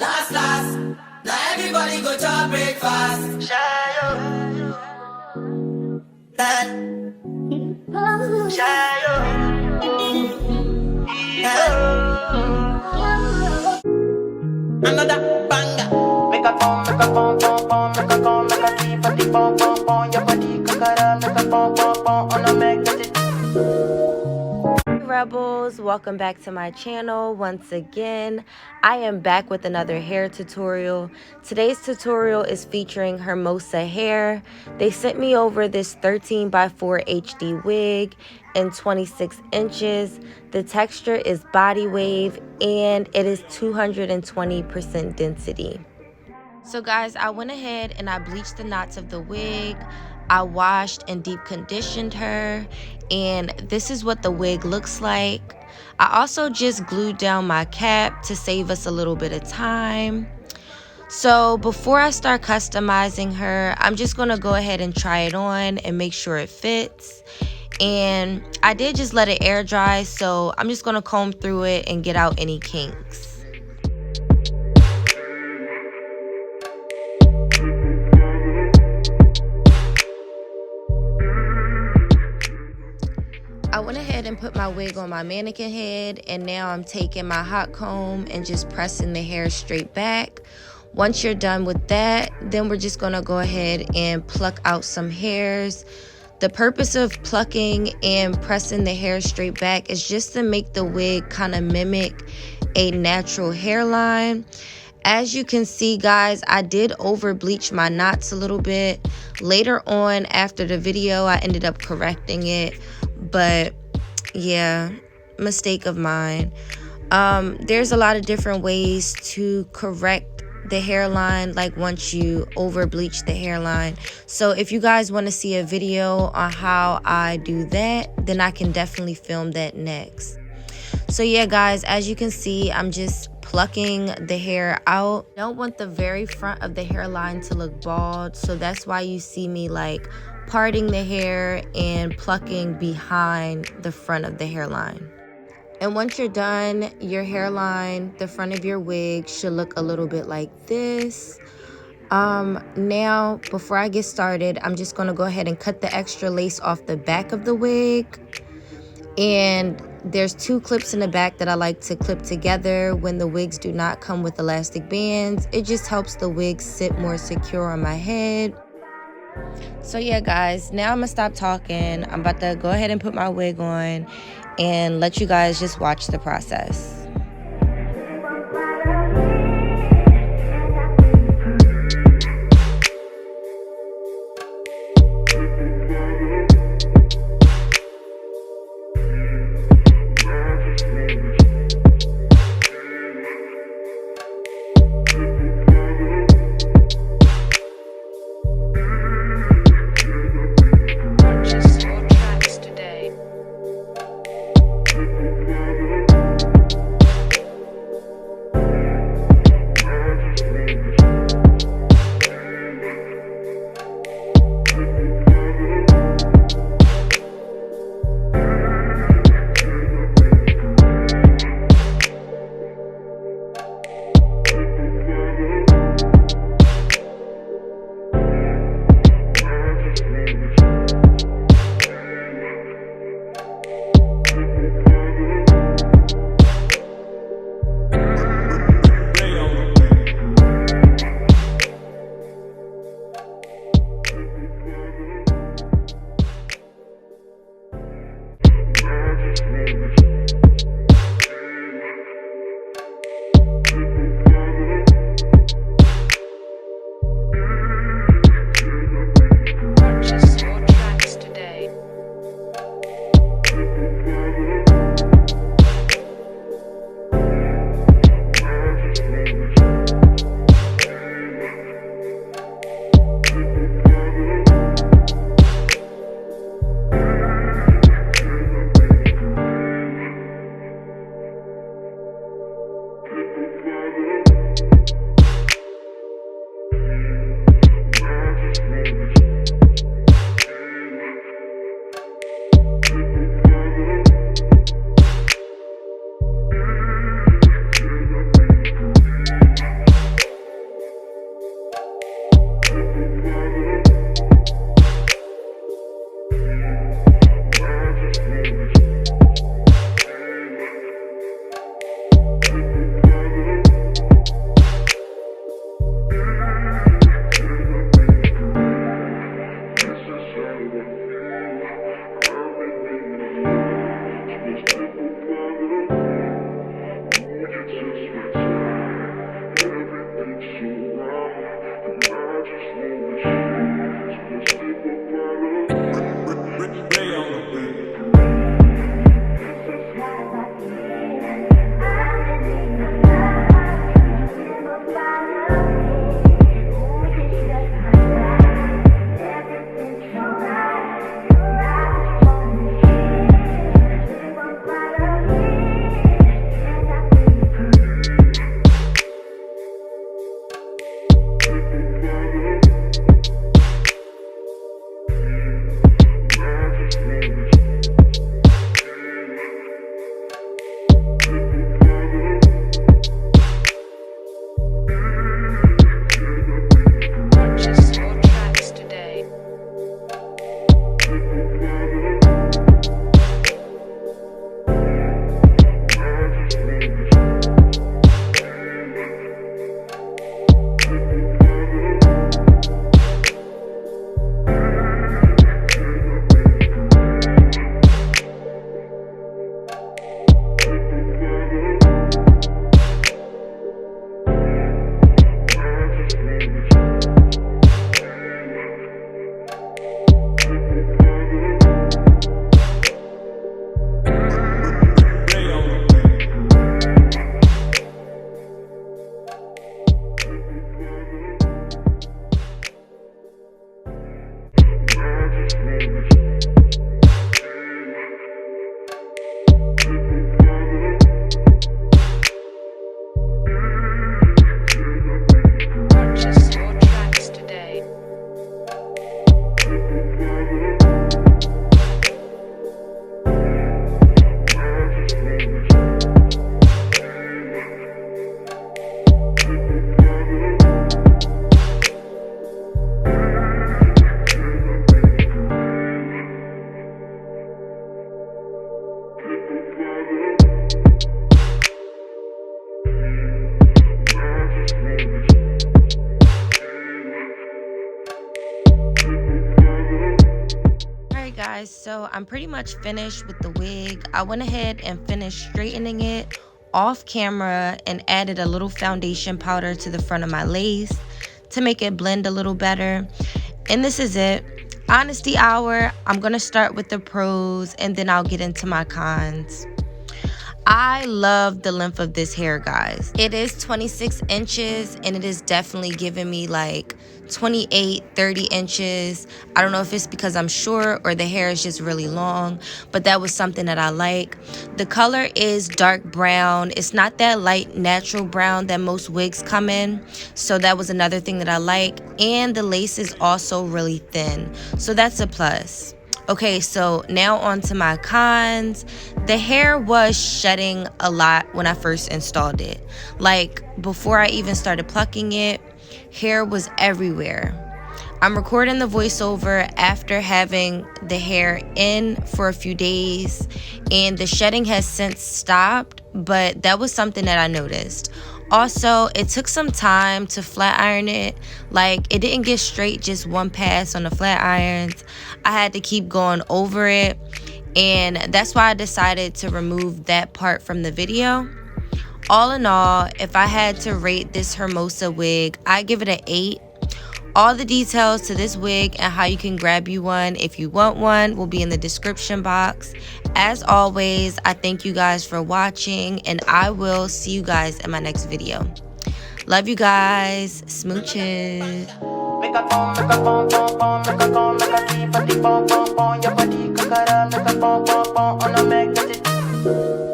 last, last. Now everybody go to breakfast. Shayo. That. Shayo. Another banger. Make a bomb, make a bomb, bomb, bomb, make a bomb, make a deep, body bomb, bomb, bomb. Your body kakara, make a bomb, bomb, bomb. On a make it. Rebels, welcome back to my channel once again. I am back with another hair tutorial. Today's tutorial is featuring Hermosa hair. They sent me over this 13x4 HD wig in 26 inches. The texture is body wave and it is 220% density. So guys, I went ahead and I bleached the knots of the wig. I washed and deep conditioned her, and this is what the wig looks like. I also just glued down my cap to save us a little bit of time. So before I start customizing her, I'm just gonna go ahead and try it on and make sure it fits. And I did just let it air dry, so I'm just gonna comb through it and get out any kinks. I went ahead and put my wig on my mannequin head, and now I'm taking my hot comb and just pressing the hair straight back. Once you're done with that, then we're just gonna go ahead and pluck out some hairs. The purpose of plucking and pressing the hair straight back is just to make the wig kind of mimic a natural hairline. As you can see, guys, I did over bleach my knots a little bit. Later on after the video, I ended up correcting it. But yeah, mistake of mine. There's a lot of different ways to correct the hairline, like once you over bleach the hairline. So if you guys want to see a video on how I do that, then I can definitely film that next. So yeah, guys, as you can see, I'm just plucking the hair out. I don't want the very front of the hairline to look bald, so that's why you see me like parting the hair and plucking behind the front of the hairline. And once you're done, your hairline, the front of your wig should look a little bit like this. Now, before I get started, I'm just gonna go ahead and cut the extra lace off the back of the wig. And there's two clips in the back that I like to clip together when the wigs do not come with elastic bands. It just helps the wig sit more secure on my head. So yeah, guys, now I'm gonna stop talking. I'm about to go ahead and put my wig on and let you guys just watch the process. guys, so I'm pretty much finished with the wig. I went ahead and finished straightening it off camera and added a little foundation powder to the front of my lace to make it blend a little better. And this is it. Honesty hour. I'm gonna start with the pros and then I'll get into my cons. I love the length of this hair, guys. It is 26 inches and it is definitely giving me like 28, 30 inches. I don't know if it's because I'm short or the hair is just really long, but that was something that I like. The color is dark brown. It's not that light natural brown that most wigs come in. So that was another thing that I like. And the lace is also really thin. So that's a plus. Okay, so now on to my cons. The hair was shedding a lot when I first installed it. Like, before I even started plucking it, hair was everywhere. I'm recording the voiceover after having the hair in for a few days, and the shedding has since stopped, but that was something that I noticed. Also, it took some time to flat iron it. Like, it didn't get straight just one pass on the flat irons. I had to keep going over it, and that's why I decided to remove that part from the video. All in all, if I had to rate this Hermosa wig, I give it an 8. All the details to this wig and how you can grab you one if you want one will be in the description box. As always, I thank you guys for watching, and I will see you guys in my next video. Love you guys. Smooches. Make a come, make a pom pom pom, make a come, make a keep a the pom pom pom. Your body kakara, make a pom pom pom on a make it.